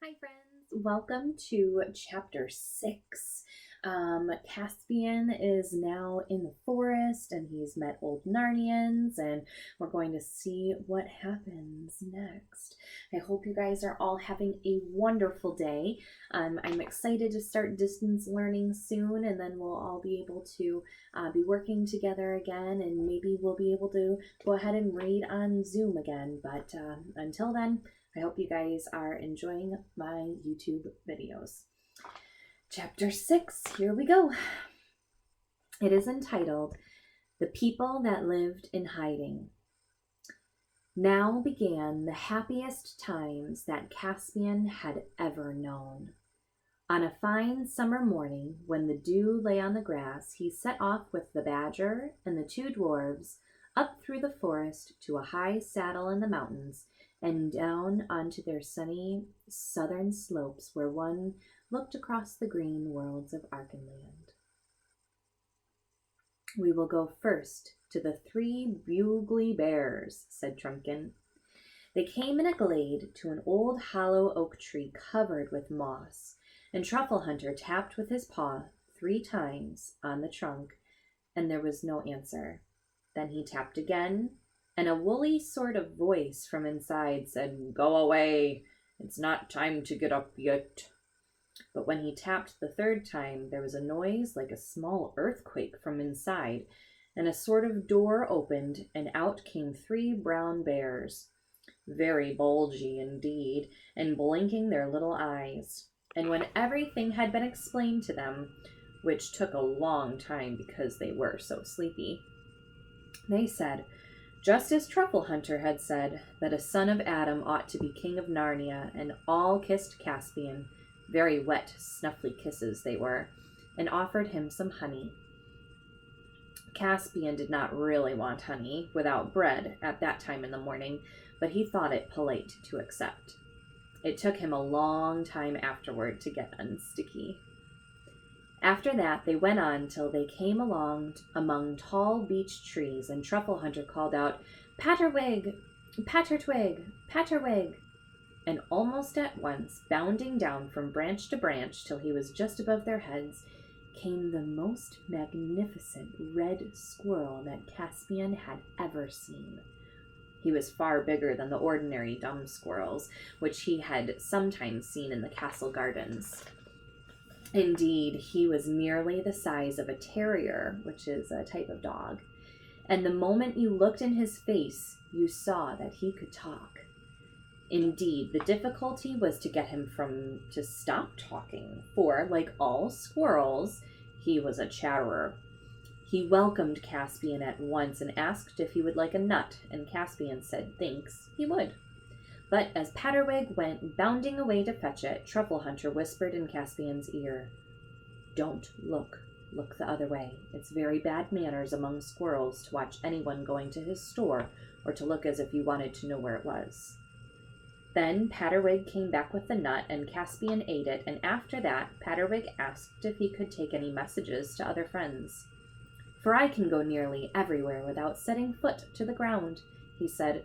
Hi, friends. Welcome to chapter 6. Caspian is now in the forest and he's met old Narnians, and we're going to see what happens next. I hope you guys are all having a wonderful day. I'm excited to start distance learning soon, and then we'll all be able to be working together again, and maybe we'll be able to go ahead and read on Zoom again. But until then, I hope you guys are enjoying my YouTube videos. Chapter 6, here we go. It is entitled, The People That Lived in Hiding. Now began the happiest times that Caspian had ever known. On a fine summer morning, when the dew lay on the grass, he set off with the badger and the two dwarves up through the forest to a high saddle in the mountains, and down onto their sunny southern slopes where one looked across the green worlds of Archenland. We will go first to the 3 bugly bears, said Trumpkin. They came in a glade to an old hollow oak tree covered with moss, and Truffle Hunter tapped with his paw 3 times on the trunk, and there was no answer. Then he tapped again, and a woolly sort of voice from inside said, "Go away, it's not time to get up yet." But when he tapped the 3rd time, there was a noise like a small earthquake from inside, and a sort of door opened, and out came 3 brown bears, very bulgy indeed, and blinking their little eyes. And when everything had been explained to them, which took a long time because they were so sleepy, they said, just as Truffle Hunter had said, that a son of Adam ought to be king of Narnia, and all kissed Caspian, very wet, snuffly kisses they were, and offered him some honey. Caspian did not really want honey without bread at that time in the morning, but he thought it polite to accept. It took him a long time afterward to get unsticky. After that, they went on till they came along among tall beech trees, and Truffle Hunter called out, "Patterwig, Pattertwig, Patterwig!" And almost at once, bounding down from branch to branch till he was just above their heads, came the most magnificent red squirrel that Caspian had ever seen. He was far bigger than the ordinary dumb squirrels, which he had sometimes seen in the castle gardens. Indeed, he was nearly the size of a terrier, which is a type of dog, and the moment you looked in his face, you saw that he could talk. Indeed, the difficulty was to get him to stop talking, for, like all squirrels, he was a chatterer. He welcomed Caspian at once and asked if he would like a nut, and Caspian said thanks, he would. But as Patterwig went bounding away to fetch it, Truffle Hunter whispered in Caspian's ear, "Don't look. Look the other way. It's very bad manners among squirrels to watch anyone going to his store, or to look as if you wanted to know where it was." Then Patterwig came back with the nut, and Caspian ate it, and after that Patterwig asked if he could take any messages to other friends. "For I can go nearly everywhere without setting foot to the ground," he said.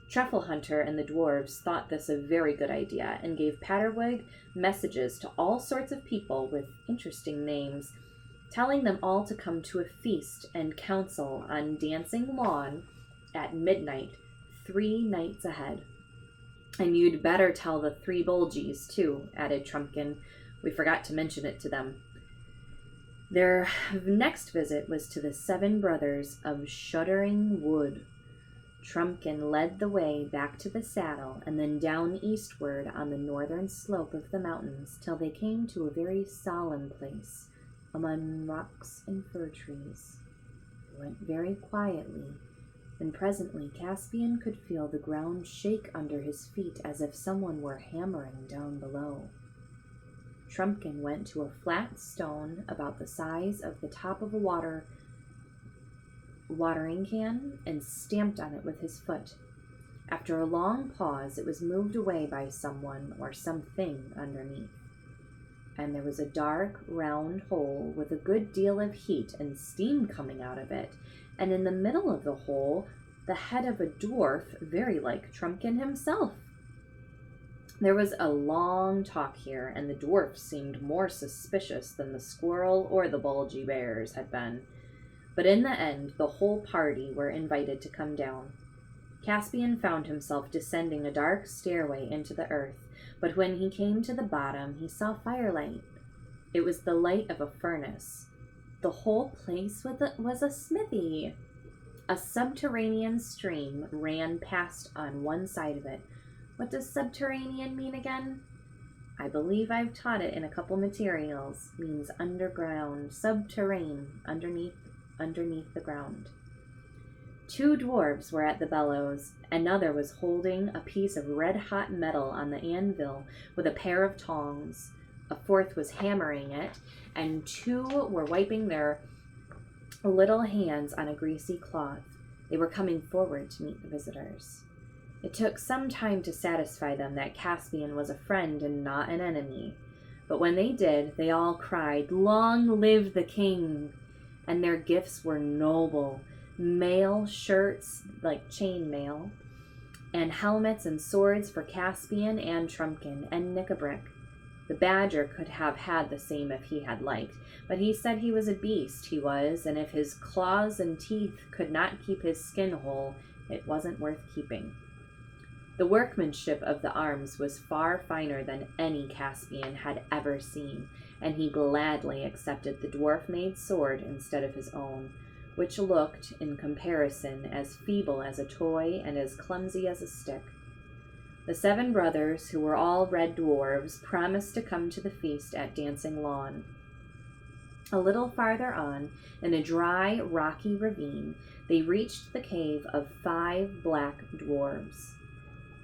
Truffle Hunter and the dwarves thought this a very good idea, and gave Patterwig messages to all sorts of people with interesting names, telling them all to come to a feast and council on Dancing Lawn at midnight 3 nights ahead. "And you'd better tell the 3 Bulgies, too," added Trumpkin. "We forgot to mention it to them." Their next visit was to the 7 brothers of Shuddering Wood. Trumpkin led the way back to the saddle, and then down eastward on the northern slope of the mountains, till they came to a very solemn place among rocks and fir trees. They went very quietly, and presently Caspian could feel the ground shake under his feet as if someone were hammering down below. Trumpkin went to a flat stone about the size of the top of a watering can and stamped on it with his foot. After a long pause, it was moved away by someone or something underneath, and there was a dark, round hole with a good deal of heat and steam coming out of it, and in the middle of the hole, the head of a dwarf very like Trumpkin himself. There was a long talk here, and the dwarfs seemed more suspicious than the squirrel or the bulgy bears had been. But in the end, the whole party were invited to come down. Caspian found himself descending a dark stairway into the earth, but when he came to the bottom, he saw firelight. It was the light of a furnace. The whole place was a smithy. A subterranean stream ran past on one side of it. What does subterranean mean again? I believe I've taught it in a couple materials. It means underground, subterranean, underneath the ground. 2 dwarves were at the bellows. Another was holding a piece of red-hot metal on the anvil with a pair of tongs. A 4th was hammering it, and 2 were wiping their little hands on a greasy cloth. They were coming forward to meet the visitors. It took some time to satisfy them that Caspian was a friend and not an enemy. But when they did, they all cried, "Long live the king!" And their gifts were noble. Mail shirts, like chain mail, and helmets and swords for Caspian and Trumpkin and Nickabrick. The badger could have had the same if he had liked, but he said he was a beast, he was, and if his claws and teeth could not keep his skin whole, it wasn't worth keeping. The workmanship of the arms was far finer than any Caspian had ever seen, and he gladly accepted the dwarf-made sword instead of his own, which looked, in comparison, as feeble as a toy and as clumsy as a stick. The 7 brothers, who were all red dwarves, promised to come to the feast at Dancing Lawn. A little farther on, in a dry, rocky ravine, they reached the cave of 5 black dwarves.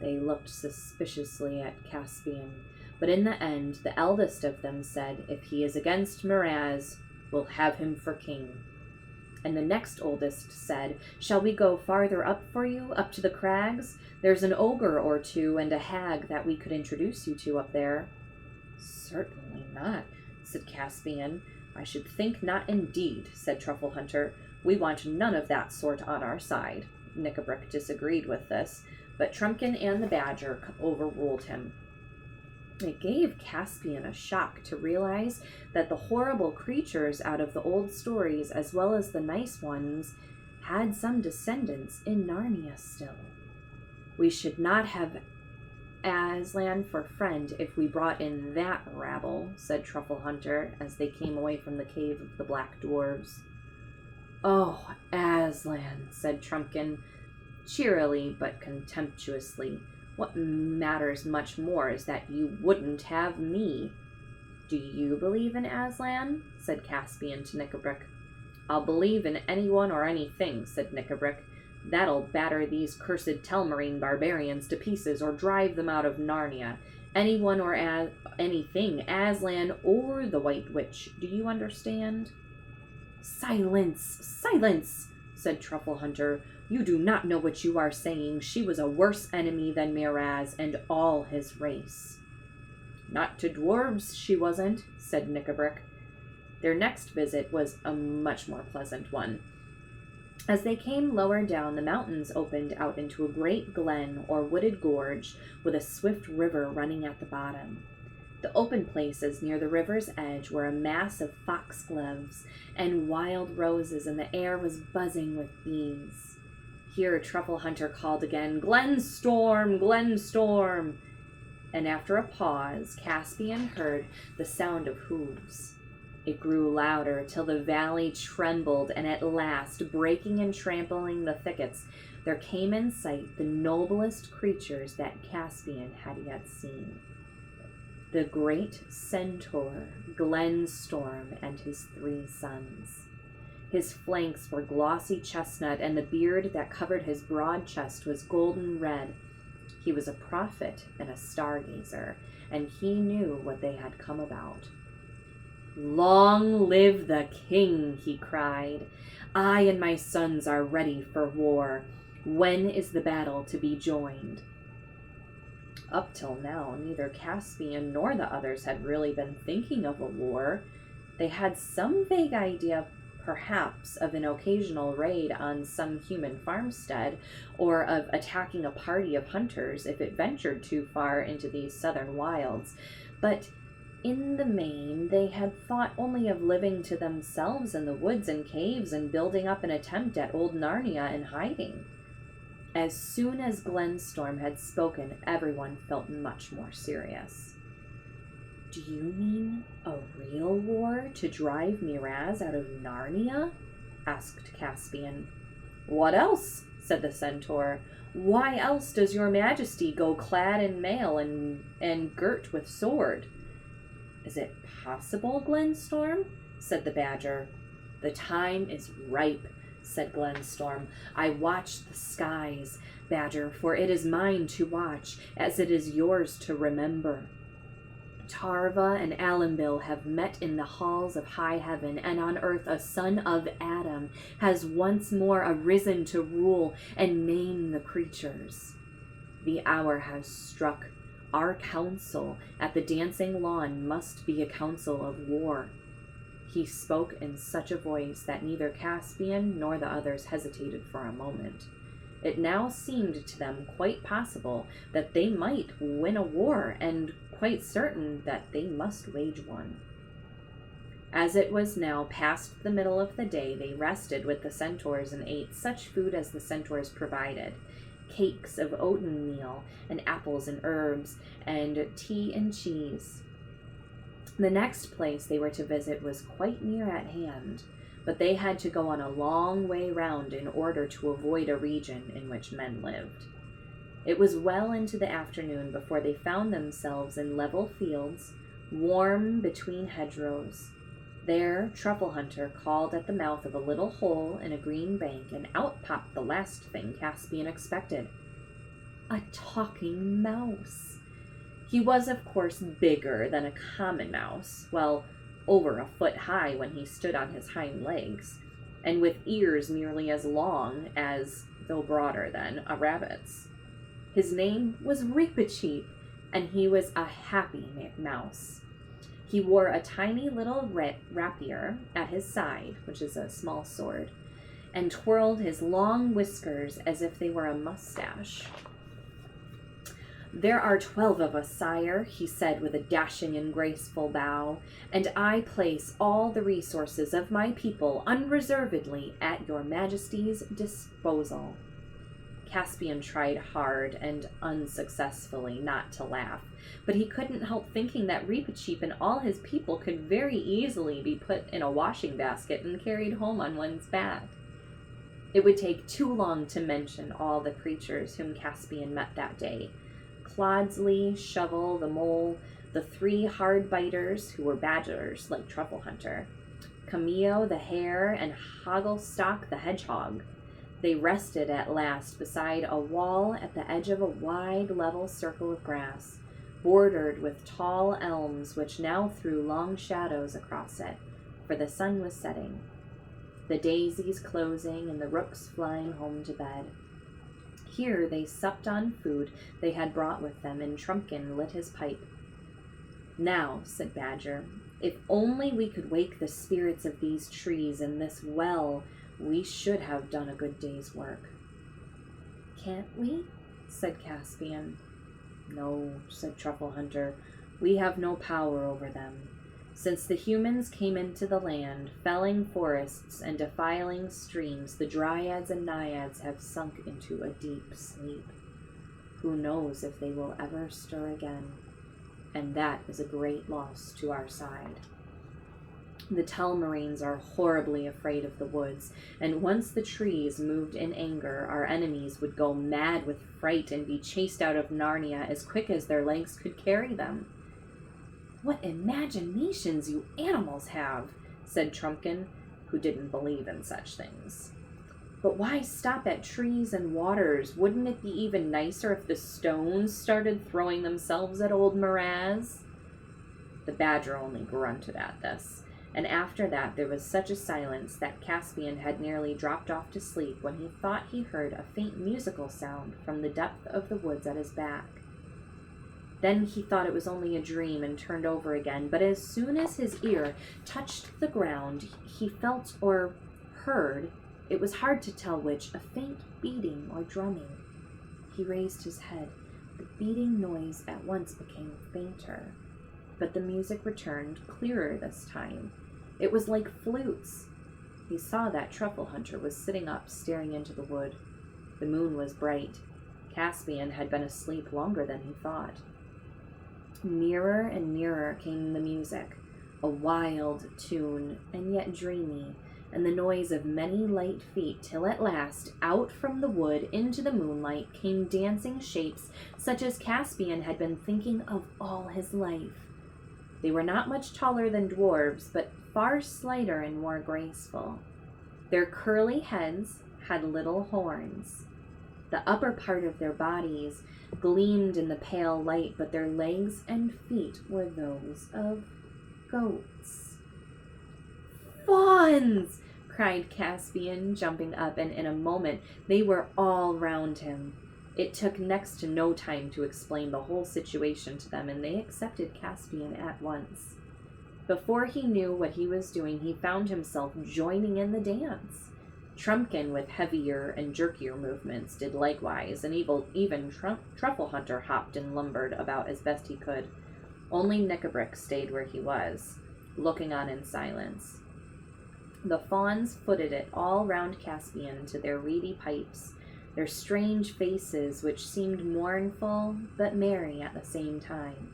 They looked suspiciously at Caspian, but in the end, the eldest of them said, "If he is against Miraz, we'll have him for king." And the next oldest said, "Shall we go farther up for you, up to the crags? There's an ogre or 2 and a hag that we could introduce you to up there." "Certainly not," said Caspian. "I should think not indeed," said Truffle Hunter. "We want none of that sort on our side." Nickabrick disagreed with this, but Trumpkin and the badger overruled him. It gave Caspian a shock to realize that the horrible creatures out of the old stories, as well as the nice ones, had some descendants in Narnia still. "We should not have Aslan for friend if we brought in that rabble," said Truffle Hunter as they came away from the cave of the black dwarves. "Oh, Aslan," said Trumpkin, cheerily but contemptuously. "What matters much more is that you wouldn't have me." "Do you believe in Aslan?" said Caspian to Nickabrick. "I'll believe in anyone or anything," said Nickabrick. "That'll batter these cursed Telmarine barbarians to pieces or drive them out of Narnia. Anyone or anything, Aslan or the White Witch. Do you understand?" "Silence! Silence!" said Truffle Hunter. "You do not know what you are saying. She was a worse enemy than Miraz and all his race." "Not to dwarves, she wasn't," said Nickabrick. Their next visit was a much more pleasant one. As they came lower down, the mountains opened out into a great glen or wooded gorge with a swift river running at the bottom. The open places near the river's edge were a mass of foxgloves and wild roses, and the air was buzzing with bees. Here Truffle Hunter called again, "Glenstorm! Glenstorm!" And after a pause, Caspian heard the sound of hooves. It grew louder till the valley trembled, and at last, breaking and trampling the thickets, there came in sight the noblest creatures that Caspian had yet seen. The great centaur, Glenstorm, and his 3 sons. His flanks were glossy chestnut, and the beard that covered his broad chest was golden red. He was a prophet and a stargazer, and he knew what they had come about. "Long live the king!" he cried. "I and my sons are ready for war. When is the battle to be joined?" Up till now, neither Caspian nor the others had really been thinking of a war. They had some vague idea, perhaps of an occasional raid on some human farmstead, or of attacking a party of hunters if it ventured too far into these southern wilds. But in the main, they had thought only of living to themselves in the woods and caves and building up an attempt at old Narnia and hiding. As soon as Glenstorm had spoken, everyone felt much more serious. "Do you mean a real war to drive Miraz out of Narnia?" asked Caspian. "What else?" said the centaur. "Why else does your majesty go clad in mail and girt with sword?" "Is it possible, Glenstorm?" said the badger. "The time is ripe," said Glenstorm. "I watch the skies, badger, for it is mine to watch, as it is yours to remember. Tarva and Alambil have met in the halls of high heaven, and on earth a son of Adam has once more arisen to rule and name the creatures. The hour has struck. Our council at the dancing lawn must be a council of war." He spoke in such a voice that neither Caspian nor the others hesitated for a moment. It now seemed to them quite possible that they might win a war, and quite certain that they must wage one. As it was now past the middle of the day, they rested with the centaurs and ate such food as the centaurs provided: cakes of oaten meal, and apples and herbs, and tea and cheese. The next place they were to visit was quite near at hand, but they had to go on a long way round in order to avoid a region in which men lived. It was well into the afternoon before they found themselves in level fields, warm between hedgerows. There, Truffle Hunter called at the mouth of a little hole in a green bank, and out popped the last thing Caspian expected: a talking mouse. He was, of course, bigger than a common mouse, well, over a foot high when he stood on his hind legs, and with ears nearly as long as, though broader than, a rabbit's. His name was Reepicheep, and he was a happy mouse. He wore a tiny little rapier at his side, which is a small sword, and twirled his long whiskers as if they were a mustache. "There are 12 of us, sire," he said with a dashing and graceful bow, "and I place all the resources of my people unreservedly at your majesty's disposal." Caspian tried hard and unsuccessfully not to laugh, but he couldn't help thinking that Reepicheep and all his people could very easily be put in a washing basket and carried home on one's back. It would take too long to mention all the creatures whom Caspian met that day: Clodsley, Shovel, the mole, the 3 hard-biters who were badgers like Truffle Hunter, Cameo the hare, and Hogglestock the hedgehog. They rested at last beside a wall at the edge of a wide, level circle of grass, bordered with tall elms which now threw long shadows across it, for the sun was setting, the daisies closing and the rooks flying home to bed. Here they supped on food they had brought with them, and Trumpkin lit his pipe. "Now," said Badger, "if only we could wake the spirits of these trees and this well, we should have done a good day's work." "Can't we?" said Caspian. "No," said Truffle Hunter, "we have no power over them. Since the humans came into the land, felling forests and defiling streams, the dryads and naiads have sunk into a deep sleep. Who knows if they will ever stir again? And that is a great loss to our side. The Telmarines are horribly afraid of the woods, and once the trees moved in anger, our enemies would go mad with fright and be chased out of Narnia as quick as their legs could carry them." "What imaginations you animals have," said Trumpkin, who didn't believe in such things. "But why stop at trees and waters? Wouldn't it be even nicer if the stones started throwing themselves at old Miraz?" The badger only grunted at this, and after that there was such a silence that Caspian had nearly dropped off to sleep when he thought he heard a faint musical sound from the depth of the woods at his back. Then he thought it was only a dream and turned over again, but as soon as his ear touched the ground, he felt or heard, it was hard to tell which, a faint beating or drumming. He raised his head. The beating noise at once became fainter, but the music returned, clearer this time. It was like flutes. He saw that truffle hunter was sitting up, staring into the wood. The moon was bright. Caspian had been asleep longer than he thought. Nearer and nearer came the music, a wild tune, and yet dreamy, and the noise of many light feet, till at last, out from the wood into the moonlight, came dancing shapes such as Caspian had been thinking of all his life. They were not much taller than dwarves, but far slighter and more graceful. Their curly heads had little horns. The upper part of their bodies gleamed in the pale light, but their legs and feet were those of goats. "Fawns!" cried Caspian, jumping up, and in a moment they were all round him. It took next to no time to explain the whole situation to them, and they accepted Caspian at once. Before he knew what he was doing, he found himself joining in the dance. Trumpkin, with heavier and jerkier movements, did likewise, and even Truffle Hunter hopped and lumbered about as best he could. Only Knickerbrick stayed where he was, looking on in silence. The fawns footed it all round Caspian to their reedy pipes, their strange faces, which seemed mournful but merry at the same time,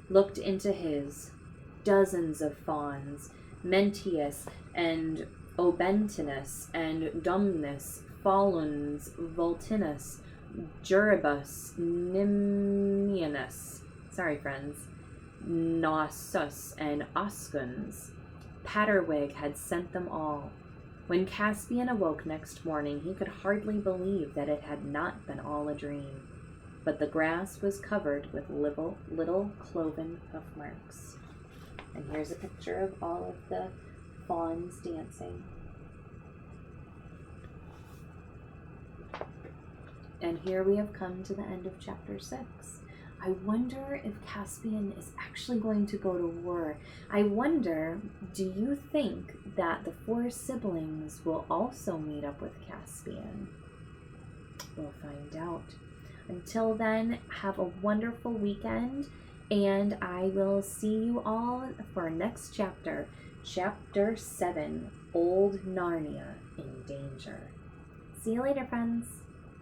looked into his. Dozens of fawns, Mentius and Obentinus and Dumnus, Faluns, Vultinus, Juribus, Nimianus, Nossus, and Oscuns. Patterwig had sent them all. When Caspian awoke next morning, he could hardly believe that it had not been all a dream, but the grass was covered with little cloven hoof marks. And here's a picture of all of the fawns dancing. And here we have come to the end of chapter 6. I wonder if Caspian is actually going to go to war. I wonder, do you think that the 4 siblings will also meet up with Caspian? We'll find out. Until then, have a wonderful weekend, and I will see you all for next chapter, Chapter 7, Old Narnia in Danger. See you later, friends.